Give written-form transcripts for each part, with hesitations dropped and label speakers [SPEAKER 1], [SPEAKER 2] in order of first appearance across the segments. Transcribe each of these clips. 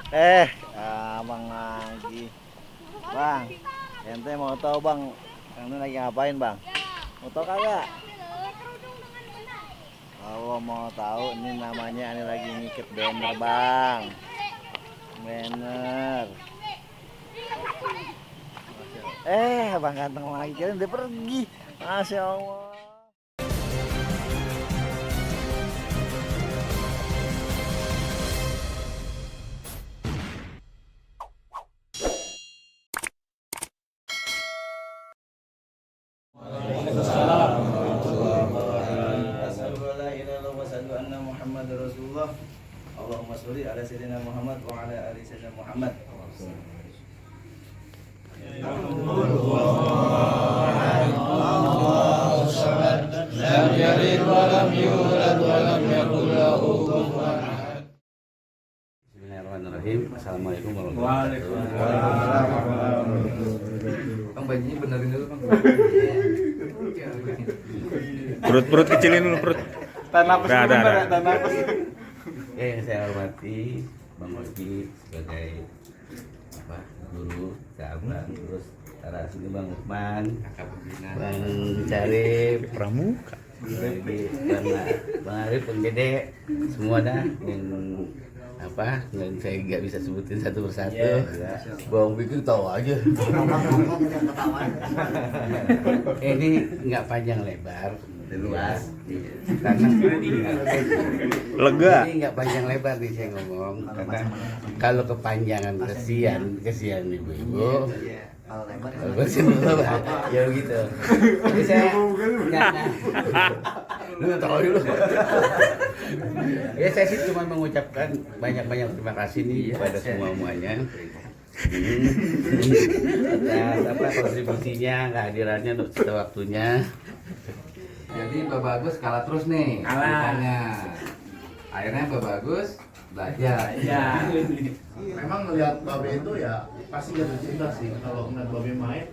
[SPEAKER 1] Abang lagi. Bang, ente mau tahu bang, ente lagi ngapain bang? Mau tahu kagak? Kalau mau tahu, ini namanya ini lagi ngiket banner bang. Banner. Bang ganteng lagi, kalian udah pergi. Masya Allah. Allahumma sholli ala sayyidina Muhammad wa ala ali sayyidina Muhammad. Lam yalid wa lam yulad wa lam yakul lahu kufuwan ahad. Bismillahirrahmanirrahim. Assalamualaikum warahmatullahi wabarakatuh.
[SPEAKER 2] Bang bajunya benerin dulu bang.
[SPEAKER 3] Perut kecilin dulu perut.
[SPEAKER 2] Tahan napas dulu, tahan napas.
[SPEAKER 1] Yang saya hormati Bang Oki sebagai guru, sahabat, terus sini Bang Lukman, Bang Syarif,
[SPEAKER 3] Pramuka,
[SPEAKER 1] Bang Arif, Bang Dede, semua dah yang saya nggak bisa sebutin satu persatu. Bang Bikin tahu aja. Ini nggak panjang lebar, luas. Karena
[SPEAKER 3] lega.
[SPEAKER 1] ini nggak panjang lebar nih saya ngomong. Karena kalau kepanjangan kesian ibu-ibu. Ya begitu. Jadi saya lu tahu dulu. Ya saya sih cuma mengucapkan banyak-banyak terima kasih nih kepada semuanya. Atas kontribusinya, kehadirannya untuk setiap waktunya.
[SPEAKER 2] Jadi Mbak Bagus kalah terus nih. Kalah. Akhirnya Mbak Bagus belajar.
[SPEAKER 4] Ya. Memang ngelihat Babe itu ya pasti jatuh cinta sih kalau ngeliat Babe main.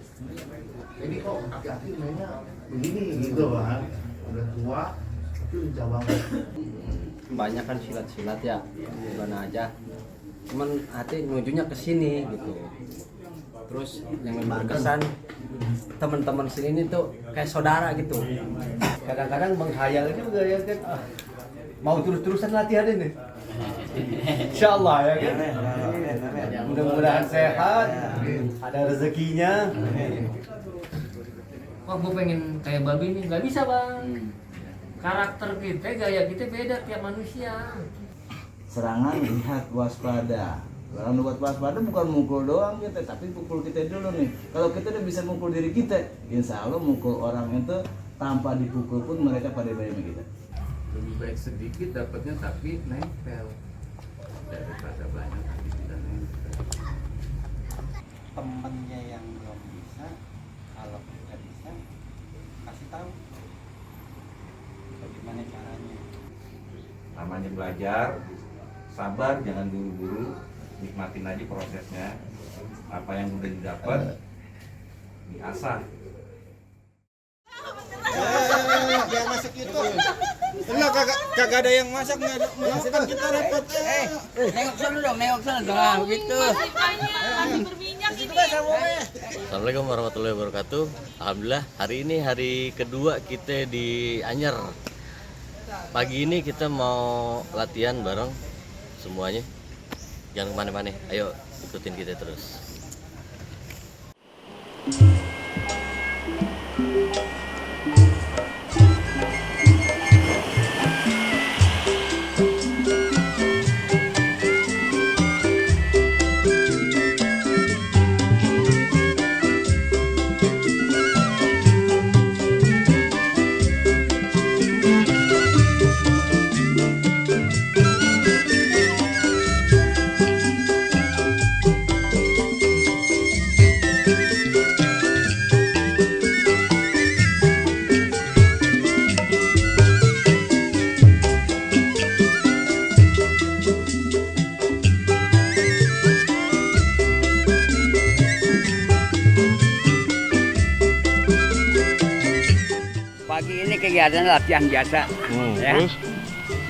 [SPEAKER 4] Ini kok aki-aki mainnya begini gitu kan. Udah tua tapi lincah banget.
[SPEAKER 5] Banyak kan silat-silat ya, gimana aja. Cuman hati nujunya ke sini gitu. Terus yang berkesan teman-teman sini ini tuh kayak saudara gitu. Kadang-kadang menghayal juga ya kan. Mau terus-terusan latihan ini. Insya Allah ya kan. Mudah-mudahan sehat, ada rezekinya.
[SPEAKER 6] Wah, gue pengen kayak babi nih, nggak bisa bang. Karakter kita, gaya kita beda tiap manusia.
[SPEAKER 1] Serangan lihat waspada. Kalau buat waspada bukan mukul doang kita, tapi pukul kita dulu nih. Kalau kita udah bisa mukul diri kita, insya Allah mukul orang itu tanpa dipukul pun mereka pada bayar kita.
[SPEAKER 2] Lebih baik sedikit dapatnya tapi nempel daripada banyak tapi tidak nempel.
[SPEAKER 5] Temennya yang belum bisa, kalau kita bisa, kasih tahu bagaimana caranya.
[SPEAKER 7] Namanya belajar, sabar, jangan buru-buru, nikmatin aja prosesnya. Apa yang udah didapat, diasah.
[SPEAKER 4] Jangan masuk itu. Enggak kagak ada yang masak kan kita repot.
[SPEAKER 1] Nengok sana dong, nah begitu.
[SPEAKER 8] Assalamualaikum warahmatullahi wabarakatuh. Alhamdulillah hari ini hari kedua kita di Anyer. Pagi ini kita mau latihan bareng semuanya. Jangan kemana-mana, ayo ikutin kita terus.
[SPEAKER 9] Pagi ini kegiatan latihan biasa. Ya.
[SPEAKER 3] Terus?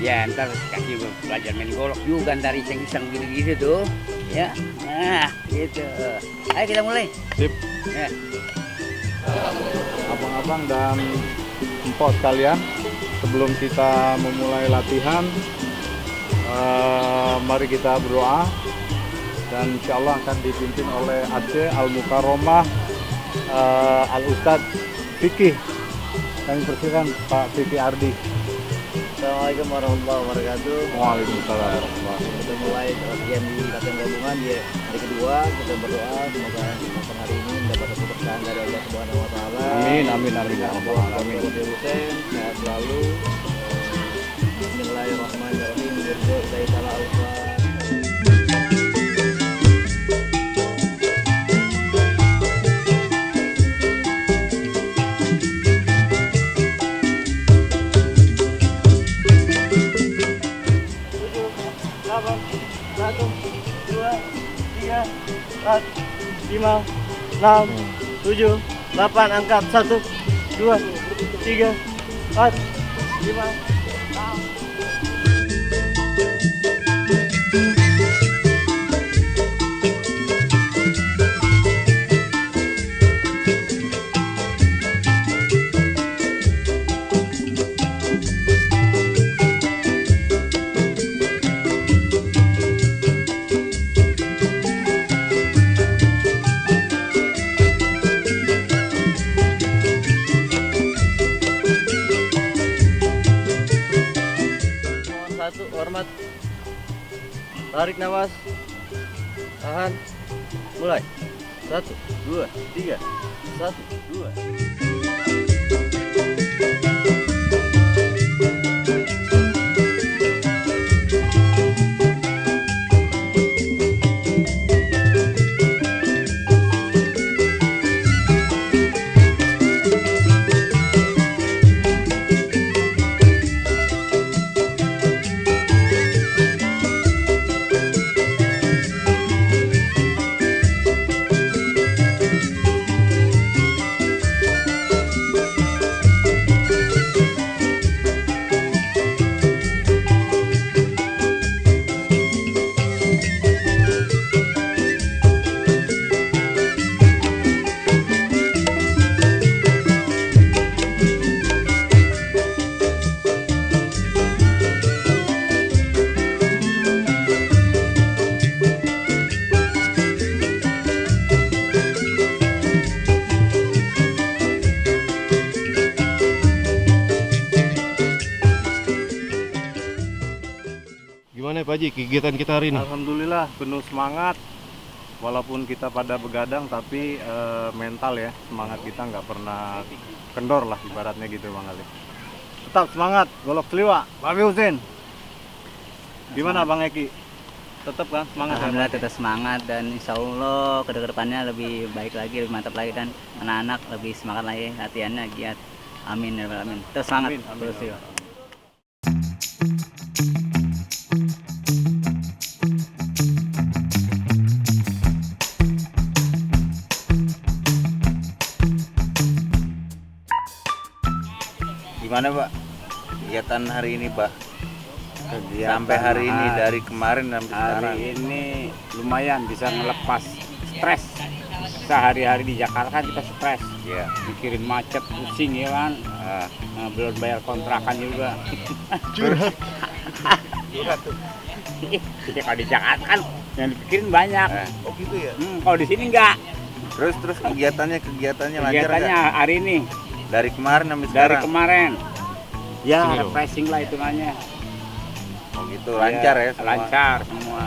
[SPEAKER 9] Ya ntar kasih belajar main golok juga ntar iseng-iseng gitu-gitu tuh. Ya, nah gitu. Ayo kita mulai.
[SPEAKER 3] Sip.
[SPEAKER 9] Ya.
[SPEAKER 10] Abang-abang dan empok sekalian, sebelum kita memulai latihan, mari kita berdoa dan insya Allah akan dipimpin oleh Aceh Al-Mukarromah Al-Ustadz Fikih. Kami persilakan Pak Fikih Ardi.
[SPEAKER 1] Assalamualaikum warahmatullahi wabarakatuh.
[SPEAKER 10] Waalaikumsalam.
[SPEAKER 1] Kita mulai latihan di latihan gabungan di hari kedua. Kita berdoa semoga latihan hari ini mendapat keberkahan dari Allah Subhanahu Wa Taala.
[SPEAKER 10] Amin, amin, amin, ya Rabbal alamin.
[SPEAKER 1] Sehat selalu. Bismillahirrahmanirrahim. Bismillahirrahmanirrahim.
[SPEAKER 5] Satu, dua, tiga, empat, lima, enam, tujuh, 8, angkat 1, 2, 3, 4, 5, 6. Satu, hormat. Tarik nafas. Tahan. Mulai. 1, 2, 3. 1, 2.
[SPEAKER 10] Gimana Pak Haji kegiatan kita hari ini?
[SPEAKER 11] Alhamdulillah penuh semangat. Walaupun kita pada begadang tapi mental ya, semangat kita nggak pernah kendor lah ibaratnya gitu Bang Ali. Tetap semangat, golok seliwa, Babi Husin. Gimana Bang Eki? Tetap kan semangat?
[SPEAKER 9] Alhamdulillah tetap semangat dan insya Allah ke depannya lebih baik lagi, lebih mantap lagi dan anak-anak lebih semangat lagi latihannya giat. Amin ya rabbal alamin. Terus semangat.
[SPEAKER 11] Amin, amin,
[SPEAKER 9] Terus ya.
[SPEAKER 3] Gimana Pak kegiatan hari ini Pak? Sampai hari ini dari kemarin sampai sekarang.
[SPEAKER 9] Hari ini lumayan bisa ngelepas stres. Sehari-hari di Jakarta kan kita stres.
[SPEAKER 3] Ya.
[SPEAKER 9] Mikirin macet, pusing ya kan. Belum bayar kontrakan juga.
[SPEAKER 11] Curhat.
[SPEAKER 9] Ya, kalau di Jakarta kan yang dipikirin banyak.
[SPEAKER 3] Oh gitu ya.
[SPEAKER 9] Kalau di sini enggak.
[SPEAKER 3] Terus kegiatannya lancar
[SPEAKER 9] Kegiatannya
[SPEAKER 3] nggak?
[SPEAKER 9] hari ini
[SPEAKER 3] Dari kemarin sampai
[SPEAKER 9] dari
[SPEAKER 3] sekarang.
[SPEAKER 9] kemarin. Ya,
[SPEAKER 3] Sini loh.
[SPEAKER 9] refreshing lah hitungannya.
[SPEAKER 3] Oh gitu lancar ya semua.
[SPEAKER 9] Lancar semua.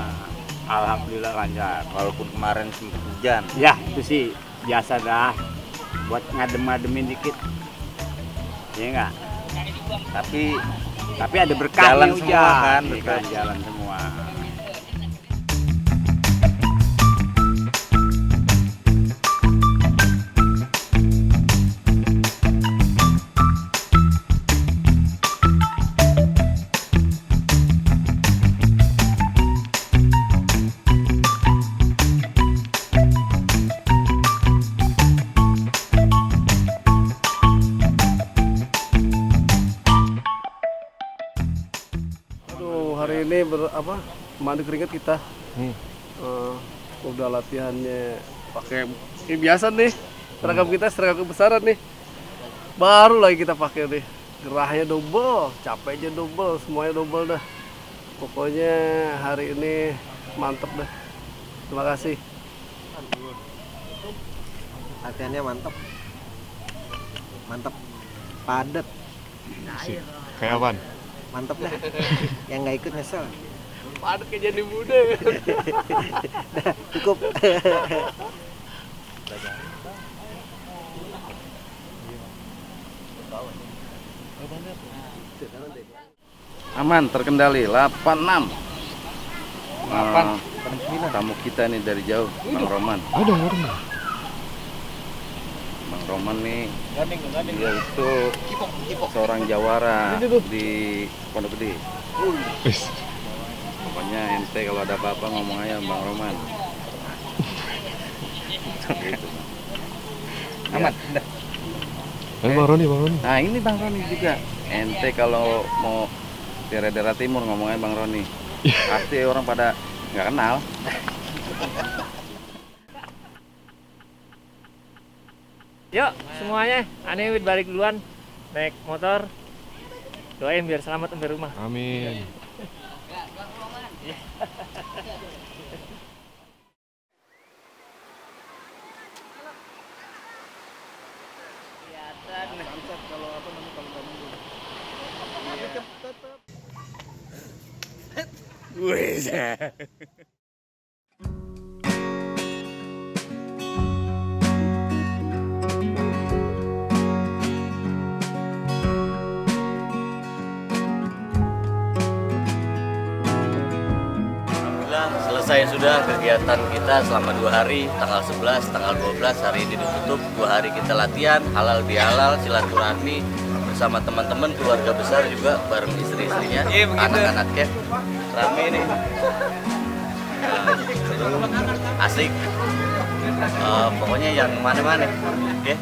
[SPEAKER 9] Alhamdulillah lancar.
[SPEAKER 3] Walaupun kemarin sempat hujan.
[SPEAKER 9] Ya, itu sih biasa dah. Buat ngadem-ngademin dikit. Iya enggak? Tapi ada berkahnya
[SPEAKER 3] Jalan
[SPEAKER 9] hujan.
[SPEAKER 3] semua kan,
[SPEAKER 9] Iya
[SPEAKER 3] betul.
[SPEAKER 9] jalan semua.
[SPEAKER 11] Aduh, hari ini mandi keringat kita.
[SPEAKER 12] Udah latihannya pakai biasa nih, seragam kita seragam kebesaran nih. Baru lagi kita pakai nih, gerahnya double, capeknya double, semuanya double dah. Pokoknya hari ini mantep dah. Terima kasih.
[SPEAKER 5] Latihannya mantep, padat.
[SPEAKER 10] Kayak apaan?
[SPEAKER 5] Mantep dah. Yang nggak ikut nyesel.
[SPEAKER 12] Padat kayak jadi muda.
[SPEAKER 5] Dah, cukup.
[SPEAKER 2] Aman, terkendali 86. Tamu kita nih dari jauh, Bang Roman. Bang Roman nih, dia itu seorang jawara di Pondok Gede. Pokoknya ente kalau ada apa-apa ngomong aja Bang Roman. Gitu. Aman, udah.
[SPEAKER 10] Bang Roni.
[SPEAKER 2] Nah ini Bang Roni juga. Ente kalau mau di daerah timur ngomongnya Bang Roni. Pasti orang pada nggak kenal.
[SPEAKER 6] Yuk semuanya, aneh balik duluan naik motor. Doain biar selamat sampai rumah.
[SPEAKER 10] Amin.
[SPEAKER 8] Selesai sudah kegiatan kita selama 2 hari, tanggal 11, tanggal 12, hari ini ditutup. 2 hari kita latihan, halal bihalal, silaturahmi bersama teman-teman, keluarga besar juga bareng istri-istrinya, anak-anaknya. Rame nih. Asik. Pokoknya yang mana-mana. Oke.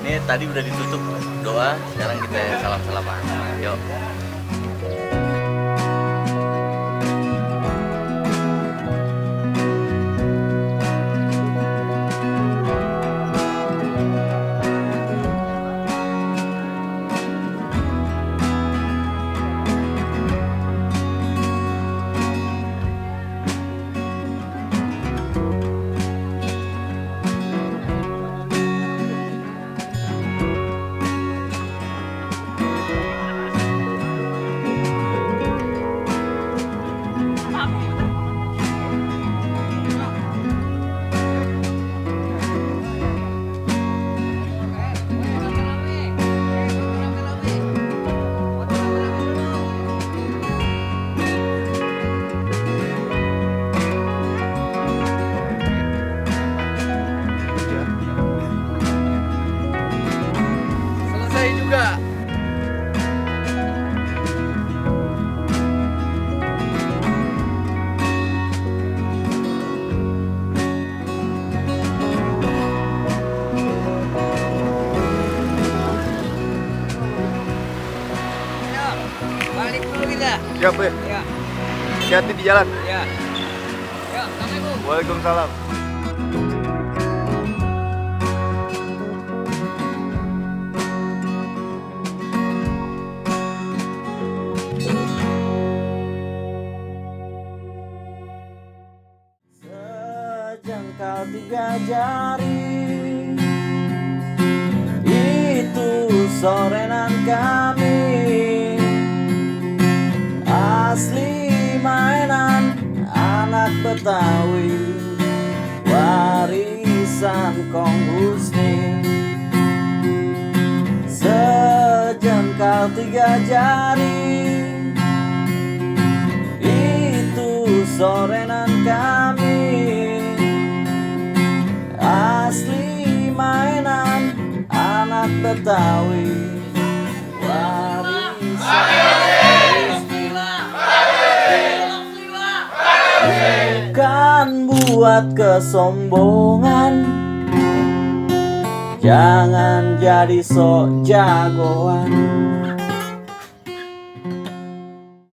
[SPEAKER 8] Ini tadi udah ditutup doa, sekarang kita salam-salaman. Yuk.
[SPEAKER 11] Siap, Be.
[SPEAKER 6] Ya.
[SPEAKER 11] Hati-hati di jalan.
[SPEAKER 6] Ya. Ya, Assalamualaikum.
[SPEAKER 11] Waalaikumsalam.
[SPEAKER 1] Sejengkal 3 jari, itu sorenan kami, asli mainan anak Betawi, warisan Kong Husni. Sejengkal 3 jari, itu sorenan kami, asli mainan anak Betawi, bukan buat kesombongan, jangan jadi sok jagoan.